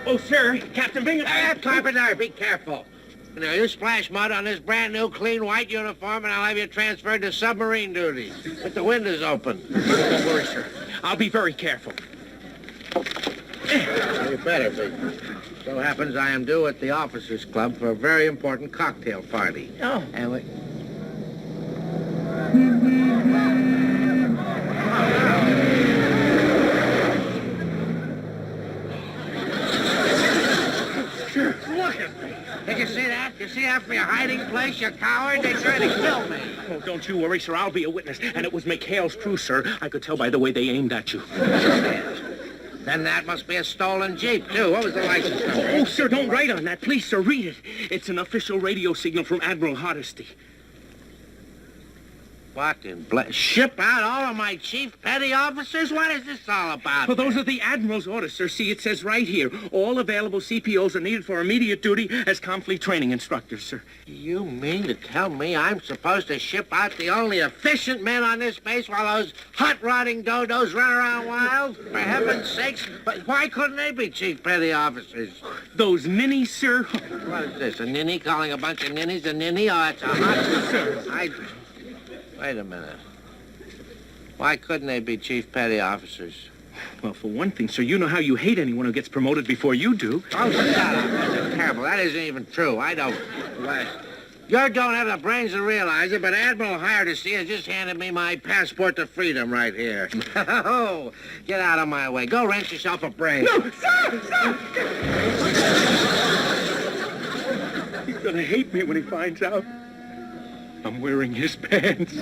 Oh, sir, Captain Bingham. Carpenter, be careful. Now, you splash mud on this brand new, clean, white uniform, and I'll have you transferred to submarine duty. With the windows open. Don't worry, sir. I'll be very careful. You better be. So happens I am due at the officers' club for a very important cocktail party. Oh. And we... Sure. Look at me. Did you see that? You see that from your hiding place, you coward? They tried to kill me. Oh, don't you worry, sir. I'll be a witness. And it was McHale's crew, sir. I could tell by the way they aimed at you. Then that must be a stolen Jeep, too. What was the license number? Oh, sir, don't write on that. Please, sir, read it. It's an official radio signal from Admiral Hardesty. What in ship out all of my chief petty officers? What is this all about? Well, those are the Admiral's orders, sir. See, it says right here, all available CPOs are needed for immediate duty as conflict training instructors, sir. You mean to tell me I'm supposed to ship out the only efficient men on this base while those hot-rodding dodos run around wild? For heaven's sakes, but why couldn't they be chief petty officers? Those ninnies, sir? What is this, a ninny calling a bunch of ninnies a ninny? Oh, it's a hot... Sir. Wait a minute. Why couldn't they be chief petty officers? Well, for one thing, sir, you know how you hate anyone who gets promoted before you do. Oh, shut up. That's terrible. That isn't even true. I don't... You don't have the brains to realize it, but Admiral Hardesty has just handed me my passport to freedom right here. Oh, get out of my way. Go rent yourself a brain. No, sir! He's gonna hate me when he finds out I'm wearing his pants.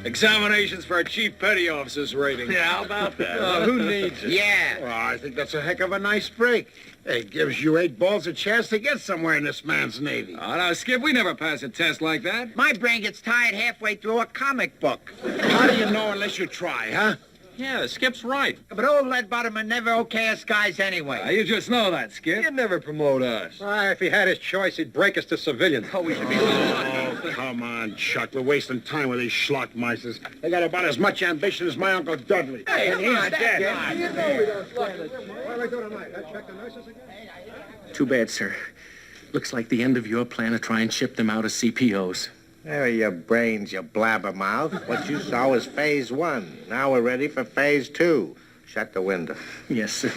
Examinations for a chief petty officer's rating. Yeah, how about that? Who needs it? Yeah. Well, I think that's a heck of a nice break. It gives you 8 balls a chance to get somewhere in this man's Navy. Oh, no, Skip, we never pass a test like that. My brain gets tired halfway through a comic book. How do you know unless you try, huh? Yeah, Skip's right. But old Leadbottom never okay us guys anyway. You just know that, Skip. He'd never promote us. If he had his choice, he'd break us to civilians. Oh, we should be... Oh, come on, Chuck. We're wasting time with these schlockmeisters. They got about as much ambition as my Uncle Dudley. Hey, and he's dead. Too bad, sir. Looks like the end of your plan to try and ship them out as CPOs. There are your brains, you blabbermouth. What you saw was phase 1. Now we're ready for phase 2. Shut the window. Yes, sir.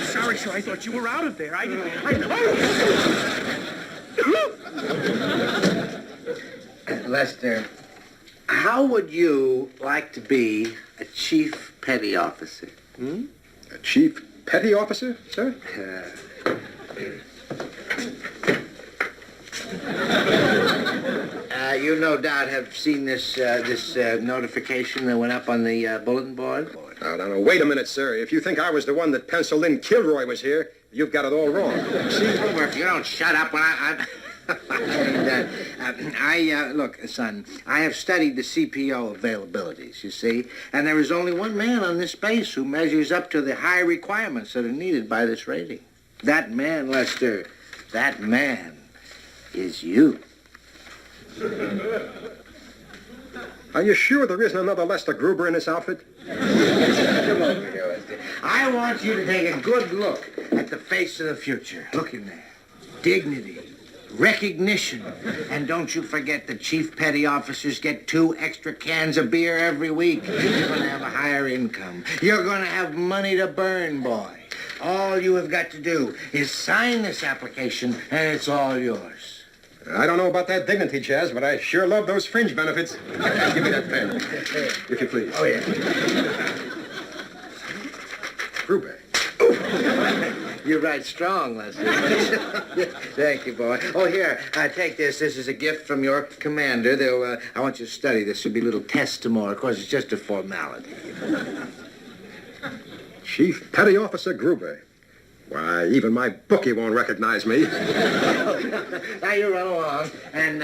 Sorry, sir. I thought you were out of there. Lester, how would you like to be a chief petty officer? A chief petty officer, sir? You no doubt have seen this notification that went up on the bulletin board. No, wait a minute, sir. If you think I was the one that penciled in Kilroy was here, you've got it all wrong. See, if you don't shut up when look, son, I have studied the CPO availabilities, you see, and there is only one man on this base who measures up to the high requirements that are needed by this rating. That man, Lester, that man is you. Are you sure there isn't another Lester Gruber in this outfit? I want you to take a good look at the face of the future. Look in there. Dignity, recognition, and don't you forget the chief petty officers get 2 extra cans of beer every week. You're going to have a higher income. You're going to have money to burn, boy. All you have got to do is sign this application, and it's all yours. I don't know about that dignity, Chaz, but I sure love those fringe benefits. Give me that pen, if you please. Oh, yeah. Gruber. You write strong, Lester. Thank you, boy. Oh, here, take this. This is a gift from your commander. I want you to study this. There'll be a little test tomorrow. Of course, it's just a formality. Chief Petty Officer Gruber. Why, even my bookie won't recognize me. Now you run along. And,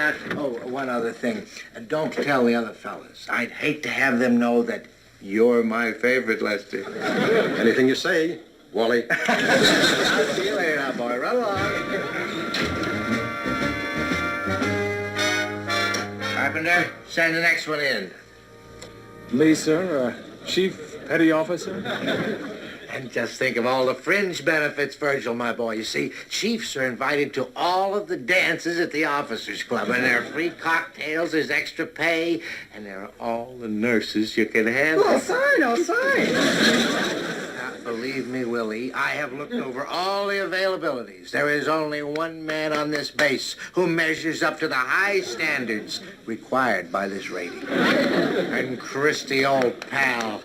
one other thing. Don't tell the other fellas. I'd hate to have them know that you're my favorite, Lester. Anything you say, Wally. I'll see you later now, boy. Run along. Carpenter, send the next one in. Lee, sir, Chief Petty Officer. And just think of all the fringe benefits, Virgil, my boy. You see, chiefs are invited to all of the dances at the Officers Club, and there are free cocktails, there's extra pay, and there are all the nurses you can have. I'll sign. Now, believe me, Willie, I have looked over all the availabilities. There is only one man on this base who measures up to the high standards required by this rating. And Christy, old pal,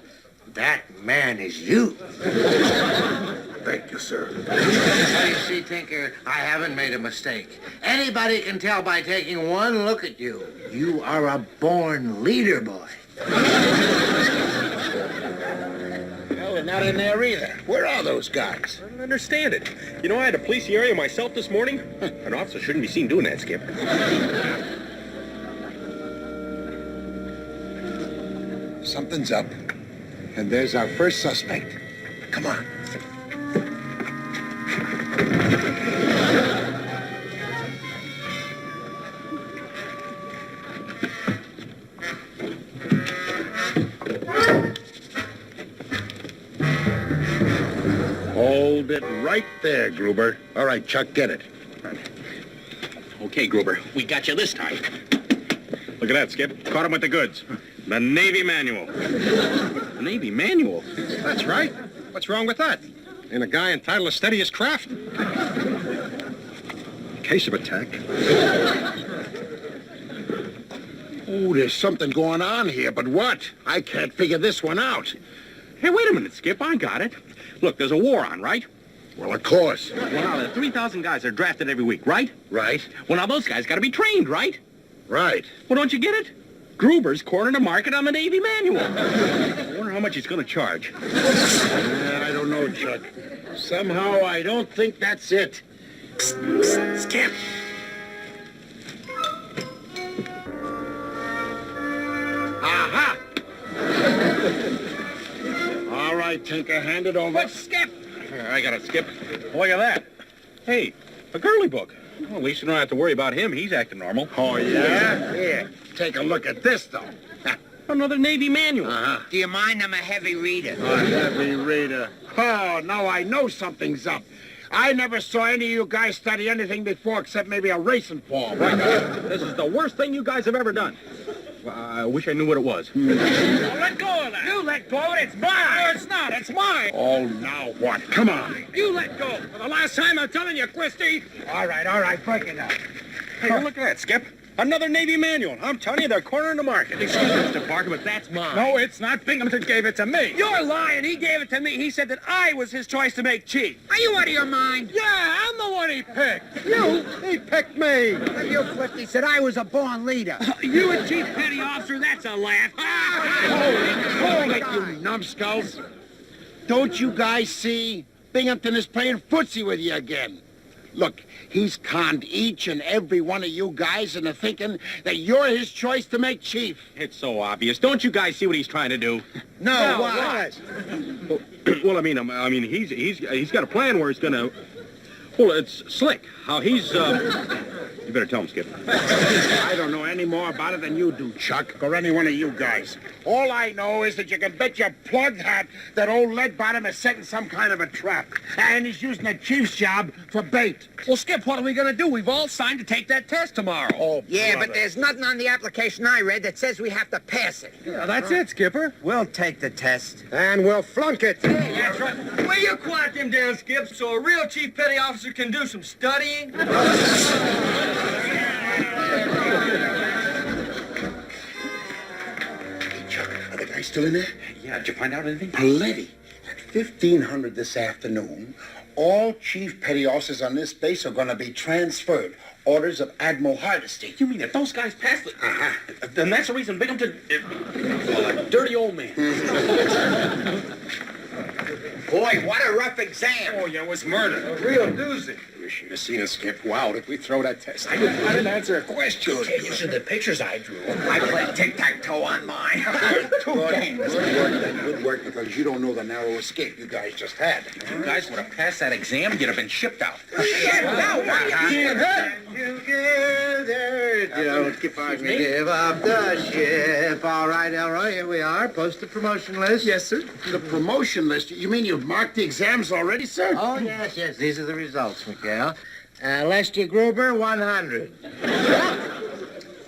that man is you. Thank you, sir. Now, you see, Tinker, I haven't made a mistake. Anybody can tell by taking one look at you. You are a born leader, boy. Well, they're not in there either. Where are those guys? I don't understand it. You know, I had to police the area myself this morning. An officer shouldn't be seen doing that, Skip. Something's up. And there's our first suspect. Come on. Hold it right there, Gruber. All right, Chuck, get it. Okay, Gruber, we got you this time. Look at that, Skip. Caught him with the goods. The Navy manual. The Navy manual? That's right. What's wrong with that? Ain't a guy entitled to study his craft? Case of attack. Oh, there's something going on here, but what? I can't figure this one out. Hey, wait a minute, Skip. I got it. Look, there's a war on, right? Well, of course. Well, now, there are 3,000 guys that are drafted every week, right? Right. Well, now, those guys got to be trained, right? Right. Well, don't you get it? Gruber's cornered the market on the Navy manual. I wonder how much he's going to charge. I don't know, Chuck. Somehow, I don't think that's it. Skip. Aha! All right, Tinker, hand it over. Let's Skip. I got it, Skip. Look at that. Hey, a girly book. Well, at least you don't have to worry about him. He's acting normal. Oh, yeah? Here, take a look at this, though. Another Navy manual. Uh-huh. Do you mind? I'm a heavy reader. A heavy reader. Oh, now I know something's up. I never saw any of you guys study anything before except maybe a racing form. This is the worst thing you guys have ever done. Well, I wish I knew what it was. Let go of that. You let go of it. It's mine. No, it's not. It's mine. Oh, now what? Come on. You let go. For the last time, I'm telling you, Christy. All right, break it up. Hey, look at that, Skip. Another Navy manual. I'm telling you, they're cornering the market. Excuse me, Mr. Parker, but that's mine. No, it's not. Binghamton gave it to me. You're lying. He gave it to me. He said that I was his choice to make chief. Are you out of your mind? Yeah, I'm the one he picked. You? He picked me. You flipped. He said I was a born leader. You and Chief Petty Officer, that's a laugh. Hold it, you numbskulls. Don't you guys see? Binghamton is playing footsie with you again. Look, he's conned each and every one of you guys into thinking that you're his choice to make chief. It's so obvious. Don't you guys see what he's trying to do? No, what? Well, I mean, he's got a plan where he's gonna. Well, it's slick. How he's. You better tell him, Skip. I don't know any more about it than you do, Chuck, or any one of you guys. All I know is that you can bet your plug hat that old Leadbottom is setting some kind of a trap. And he's using the chief's job for bait. Well, Skip, what are we gonna do? We've all signed to take that test tomorrow. Oh, Yeah, brother. but there's nothing on the application I read that says we have to pass it. Yeah, that's it, Skipper. We'll take the test. And we'll flunk it. That's right. Will you quiet them down, Skip, so a real Chief Petty Officer can do some studying? Chuck, are the guys still in there? Yeah, did you find out anything? Plenty. At 1500 this afternoon, all chief petty officers on this base are going to be transferred. Orders of Admiral Hardesty. You mean if those guys passed it? Then that's the reason Binghamton... well, a dirty old man. Boy, what a rough exam. Oh, yeah, it was murder. A real doozy. You should have seen us, Skip. Wow, did we throw that test? I didn't answer a question. You should the pictures I drew. I played tic-tac-toe on mine. Two games. Good work, because you don't know the narrow escape you guys just had. If you guys would have passed that exam, you'd have been shipped out. Together, don't give up the ship. All right, Elroy, here we are. Post the promotion list. Yes, sir. The promotion list? You mean you've marked the exams already, sir? Oh, yes. These are the results, McHale. Lester Gruber, 100.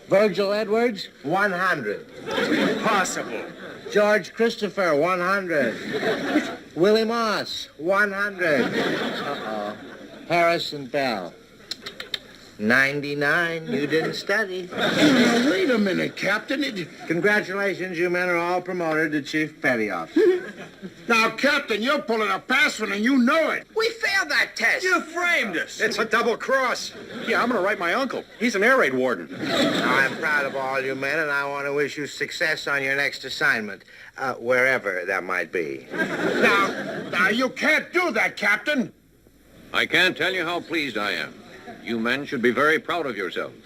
Virgil Edwards, 100. Impossible. George Christopher, 100. Willie Moss, 100. Uh-oh. Harrison Bell, 99. You didn't study. Wait a minute, Captain. Congratulations, you men are all promoted to Chief Petty Officer. Now, Captain, you're pulling a fast one, and you know it. We failed that test. You framed us. It's a double cross. Yeah, I'm going to write my uncle. He's an air raid warden. I'm proud of all you men, and I want to wish you success on your next assignment, wherever that might be. Now, you can't do that, Captain. I can't tell you how pleased I am. You men should be very proud of yourselves.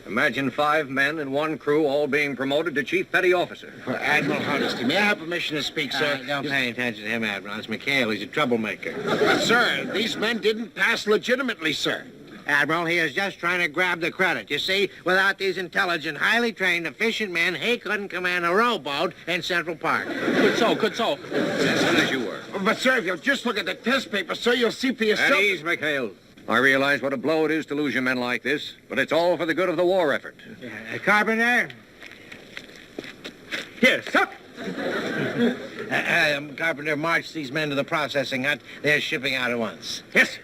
Imagine 5 men in one crew all being promoted to Chief Petty Officer. Admiral Hardesty, may I have permission to speak, sir? Don't pay attention to him, Admiral. It's McHale. He's a troublemaker. But, sir, these men didn't pass legitimately, sir. Admiral, he is just trying to grab the credit. You see, without these intelligent, highly trained, efficient men, he couldn't command a rowboat in Central Park. Good so. As good as you were. But, sir, if you'll just look at the test paper, sir, you'll see for At yourself. ease, McHale. I realize what a blow it is to lose your men like this, but it's all for the good of the war effort. Carpenter? Yes, sir. Carpenter, march these men to the processing hut. They're shipping out at once. Yes.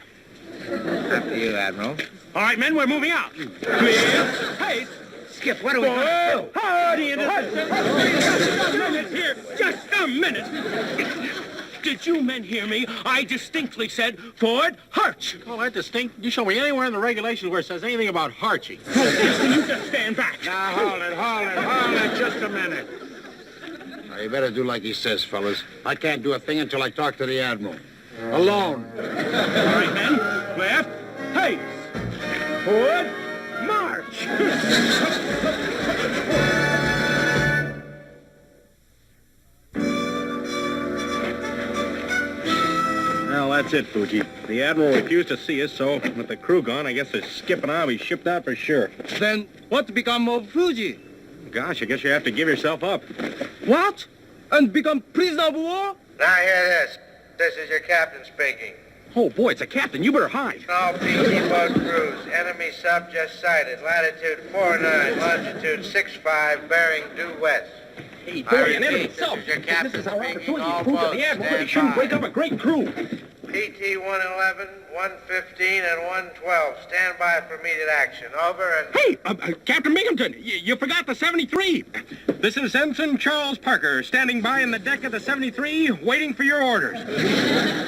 After you, Admiral. All right, men, we're moving out. Clear. Hey, Skip, what are we going to do? Howdy, just a minute here. Just a minute. Did you men hear me? I distinctly said Ford Harch. Well, that distinct. You show me anywhere in the regulations where it says anything about Harchie. Can you just stand back? Now, hold it, just a minute. Now, you better do like he says, fellas. I can't do a thing until I talk to the Admiral. Alone. All right, men. Left. Pace. Forward. March. Well, that's it, Fuji. The Admiral refused to see us, so with the crew gone, I guess the Skip and I'll be shipped out for sure. Then what become of Fuji? Gosh, I guess you have to give yourself up. What? And become prisoner of war? Now hear this. This is your captain speaking. Oh, boy, it's a captain. You better hide. All PT boat crews. Enemy sub just sighted. Latitude 49, longitude 65, bearing due west. Hey, I boy, repeat, an enemy this sub. is your captain This is our speaking. opportunity All to prove to boats the Admiral that he stand shouldn't by. break up a great crew. PT 111, 115, and 112. Stand by for immediate action. Over and... Hey, Captain Binghamton, you forgot the 73. This is Ensign Charles Parker, standing by in the deck of the 73, waiting for your orders.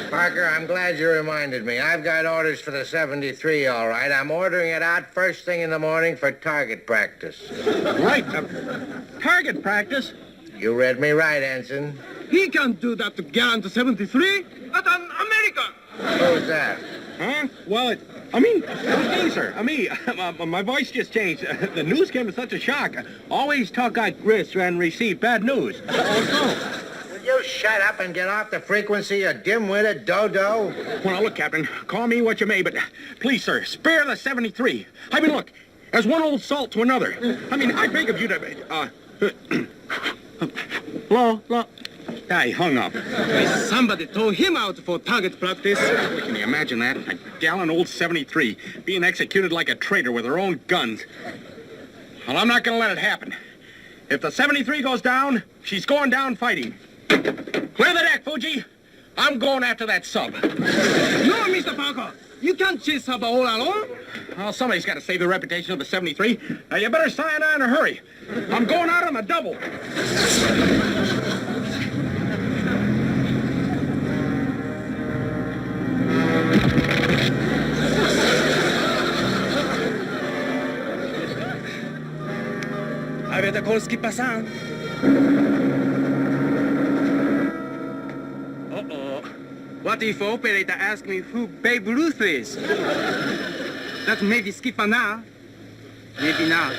Parker, I'm glad you reminded me. I've got orders for the 73, all right. I'm ordering it out first thing in the morning for target practice. Right. Target practice? You read me right, Ensign. He can't do that to Gallant 73. That's an American. Who's that? Huh? Well, me, sir. Me. My voice just changed. The news came as such a shock. Always talk like this and receive bad news. Will you shut up and get off the frequency, you dim-witted dodo? Well, now, look, Captain, call me what you may, but please, sir, spare the 73. I mean, look, as one old salt to another. I mean, I beg of you to, Hello? I hung up. Somebody throw him out for target practice. Can you imagine that? A gallant old 73 being executed like a traitor with her own guns. Well, I'm not going to let it happen. If the 73 goes down, she's going down fighting. Clear the deck, Fuji. I'm going after that sub. No, Mr. Parker. You can't chase up all alone. Well, somebody's got to save the reputation of the 73. Now, you better sign on in a hurry. I'm going out on the double. I better call Skipper Sam. Uh-oh. What if operator asks me who Babe Ruth is? That may be Skipper now. Maybe not.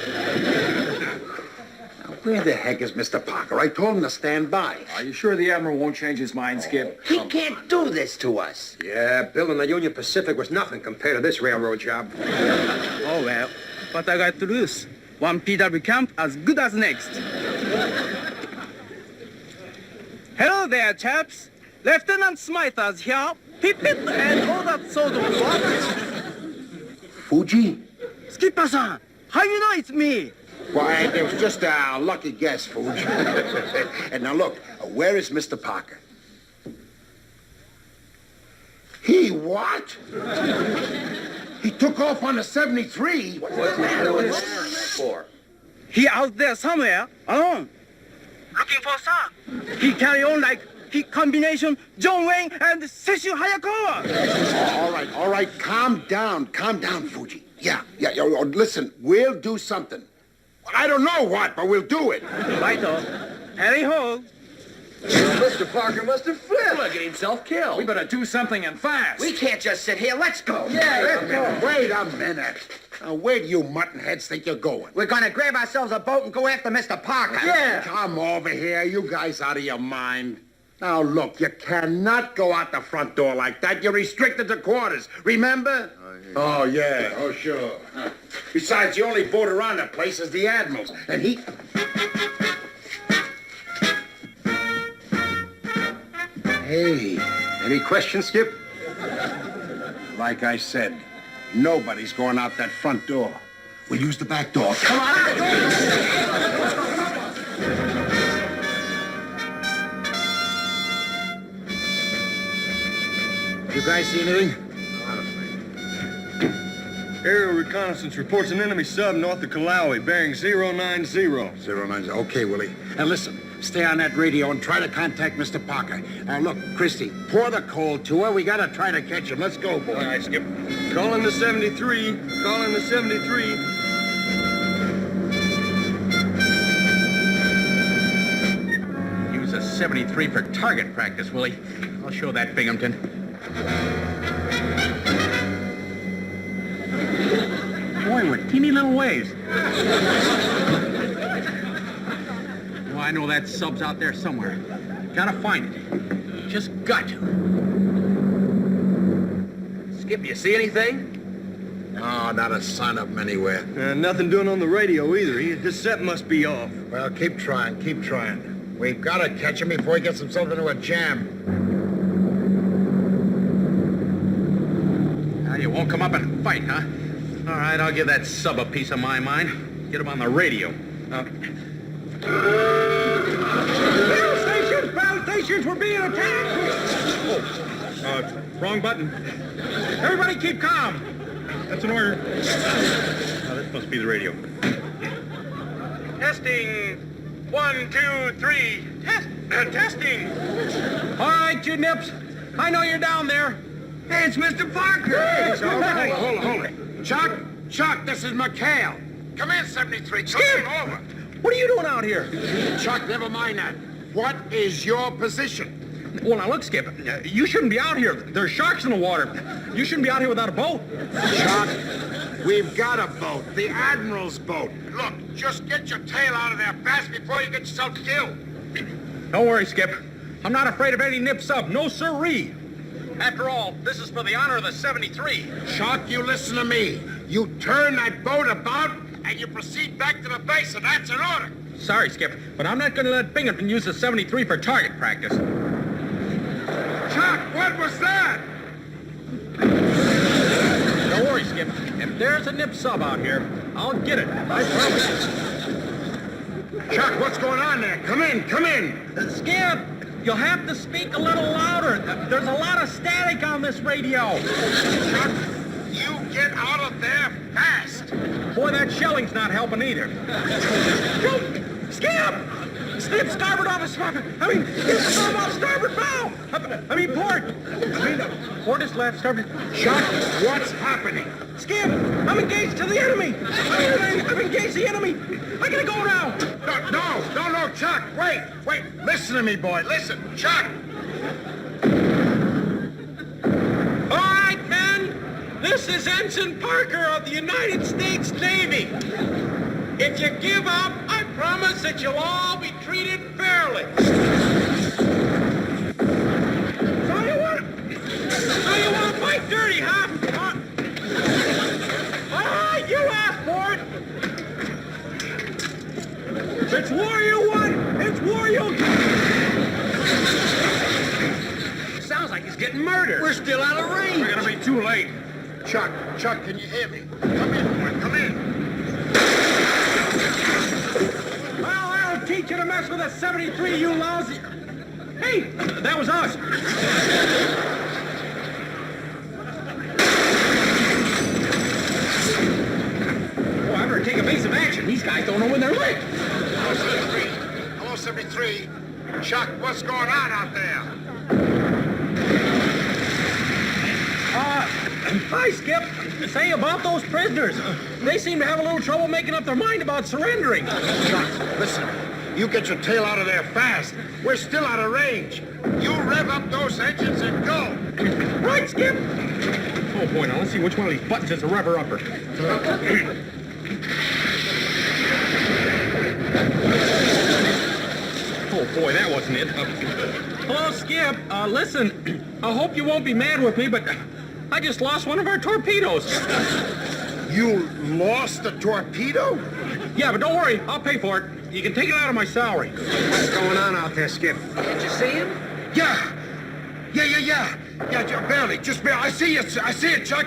Where the heck is Mr. Parker? I told him to stand by. Are you sure the Admiral won't change his mind, Skip? He can't do this to us. Yeah, building the Union Pacific was nothing compared to this railroad job. Oh, well. What I got to lose? One PW camp as good as next. Hello there, chaps. Lieutenant Smyther's here. Pipit and all that sort of stuff. Fuji? Skipper-san, how you know it's me? Why, it was just a lucky guess, Fuji. And now look, where is Mr. Parker? He what? He took off on the 73? For? He out there somewhere, alone. Looking for some. He carry on like he combination John Wayne and Sessue Hayakawa. All right, calm down, Fuji. Yeah, listen, we'll do something. I don't know what, but we'll do it. Righto. Harry ho. Mr. Parker must have flipped. Look at himself killed. We better do something and fast. We can't just sit here. Let's go. Wait a minute. Now, where do you muttonheads think you're going? We're gonna grab ourselves a boat and go after Mr. Parker. Come over here. You guys out of your mind. Now, look, you cannot go out the front door like that. You're restricted to quarters. Remember? Oh, yeah. Oh, sure. Besides, the only boat around the place is the Admiral's. And he... Hey. Any questions, Skip? Like I said, nobody's going out that front door. We'll use the back door. Come on! You guys see anything? Aerial reconnaissance reports an enemy sub north of Kalawi, bearing 090. 090. Okay, Willie. And listen, stay on that radio and try to contact Mr. Parker. Now, look, Christy, pour the coal to her. We gotta try to catch him. Let's go, boy. All right, Skip. Calling the 73. Calling the 73. Use a 73 for target practice, Willie. I'll show that Binghamton. Boy, with teeny little waves. Well, I know that sub's out there somewhere. Gotta find it. Just got to. Skip, you see anything? No, not a sign of him anywhere. Nothing doing on the radio either. His set must be off. Well, keep trying. We've got to catch him before he gets himself into a jam. Now, you won't come up and fight, huh? All right, I'll give that sub a piece of my mind. Get him on the radio. Battle stations, we're being attacked! Oh, wrong button. Everybody keep calm. That's an order. Oh, this must be the radio. Testing. 1, 2, 3. Testing. All right, you nips. I know you're down there. Hey, it's Mr. Parker. Hey, hold on. Chuck, this is McHale. Come in, 73. Skip! Over. What are you doing out here? Chuck, never mind that. What is your position? Well, now, look, Skip. You shouldn't be out here. There's sharks in the water. You shouldn't be out here without a boat. Chuck, we've got a boat. The Admiral's boat. Look, just get your tail out of there fast before you get yourself killed. Don't worry, Skip. I'm not afraid of any nip sub. No sirree. After all, this is for the honor of the 73. Chuck, you listen to me. You turn that boat about and you proceed back to the base, and that's an order. Sorry, Skip, but I'm not going to let Binghamton use the 73 for target practice. Chuck, what was that? Don't worry, Skip. If there's a nip sub out here, I'll get it. I promise. Chuck, what's going on there? Come in. Skip, you'll have to speak a little louder. There's a lot of static on this radio. Chuck, get out of there fast. Boy, that shelling's not helping either. Skip! Skip, starboard off the starboard. Skip, off starboard bow. Port. Port is left, starboard. Chuck, what's happening? Skip, I'm engaged to the enemy. I'm engaged to the enemy. I gotta go now. No, Chuck, wait. Listen to me, boy, listen. Chuck. All right, men. This is Ensign Parker of the United States Navy. If you give up, I promise that you'll all be treated fairly. So you want to fight dirty, huh? All right, you asked for it. If it's war you want, it's war you'll get. Sounds like he's getting murdered. We're still out of range. We're gonna be too late. Chuck, can you hear me? Come in, boy, come in. Well, I'll teach you to mess with a 73, you lousy. Hey, that was us. Oh, I better take evasive action. These guys don't know when they're late. Hello, 73. Chuck, what's going on out there? Hi, Skip. Say about those prisoners. They seem to have a little trouble making up their mind about surrendering. Chuck, listen. You get your tail out of there fast. We're still out of range. You rev up those engines and go. Right, Skip. Oh, boy, now let's see which one of these buttons is a rever-upper. Oh, boy, that wasn't it. Hello, Skip. Listen, I hope you won't be mad with me, but I just lost one of our torpedoes. You lost a torpedo? Yeah, but don't worry. I'll pay for it. You can take it out of my salary. What's going on out there, Skip? Did you see him? Yeah, barely, just barely. I see it, Chuck.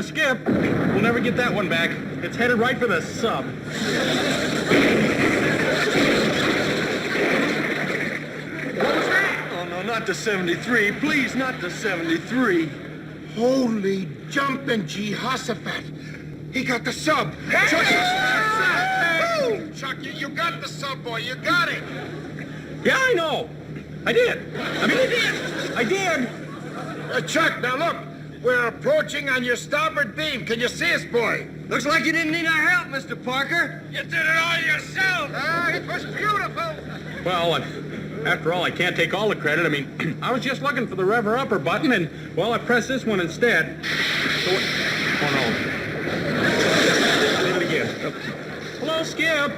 Skip, we'll never get that one back. It's headed right for the sub. What was that? Oh, no, not the 73. Please, not the 73. Holy jumping Jehoshaphat. He got the sub. Chuck, you got the sub, boy. You got it. Yeah, I know. I did. I did. Chuck, now look. We're approaching on your starboard beam. Can you see us, boy? Looks like you didn't need our help, Mr. Parker. You did it all yourself. It was beautiful. Well, after all, I can't take all the credit. I mean, I was just looking for the rever-upper button, and, well, I pressed this one instead. So oh, no. Did it again. Hello, Skip.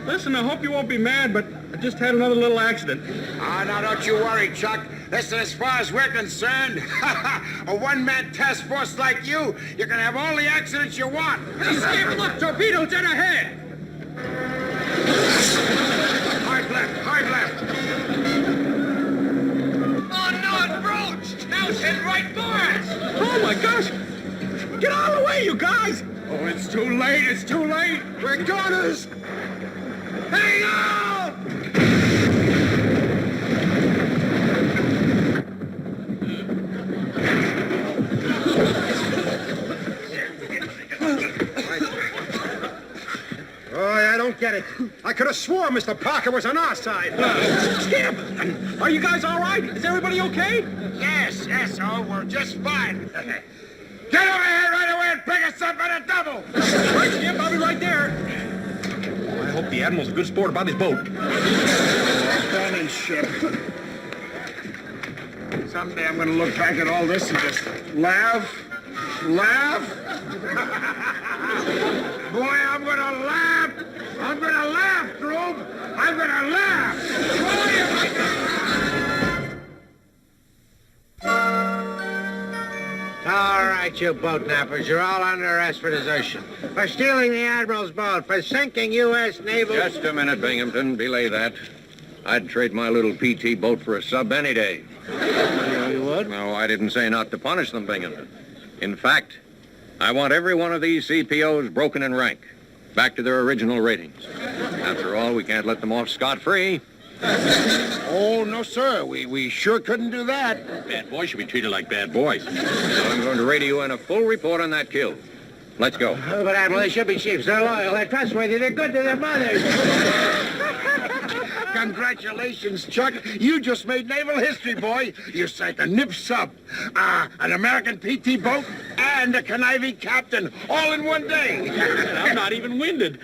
Listen, I hope you won't be mad, but I just had another little accident. Now, don't you worry, Chuck. Listen, as far as we're concerned, a one-man task force like you can have all the accidents you want. Hey, Skip, look, torpedoes dead ahead. Hard left. Oh, no, it broached. Now it's headed right for us. Oh, my gosh. Get out of the way, you guys. Oh, it's too late. We're goners. Hang on! Oh, I don't get it. I could have swore Mr. Parker was on our side. Skip, are you guys all right? Is everybody okay? Yes, we're just fine. Get over here right away and pick us up at a double. Right, Skip, I'll be right there. I hope the Admiral's a good sport about his boat. Stunning ship. Someday I'm going to look back at all this and just laugh. Boy, I'm going to laugh. I'm going to laugh, Groom. I'm going to laugh. All right, you boat nappers, you're all under arrest for desertion. For stealing the Admiral's boat, for sinking U.S. naval... Just a minute, Binghamton. Belay that. I'd trade my little PT boat for a sub any day. You would? No, I didn't say not to punish them, Binghamton. In fact, I want every one of these CPOs broken in rank, back to their original ratings. After all, we can't let them off scot-free. Oh, no, sir. We sure couldn't do that. Bad boys should be treated like bad boys. So I'm going to radio in a full report on that kill. Let's go. Oh, but Admiral, they should be chiefs. They're loyal, they're trustworthy, they're good to their mothers. Congratulations, Chuck. You just made naval history, boy. You sank a nip sub, an American PT boat, and a conniving captain all in one day. I'm not even winded.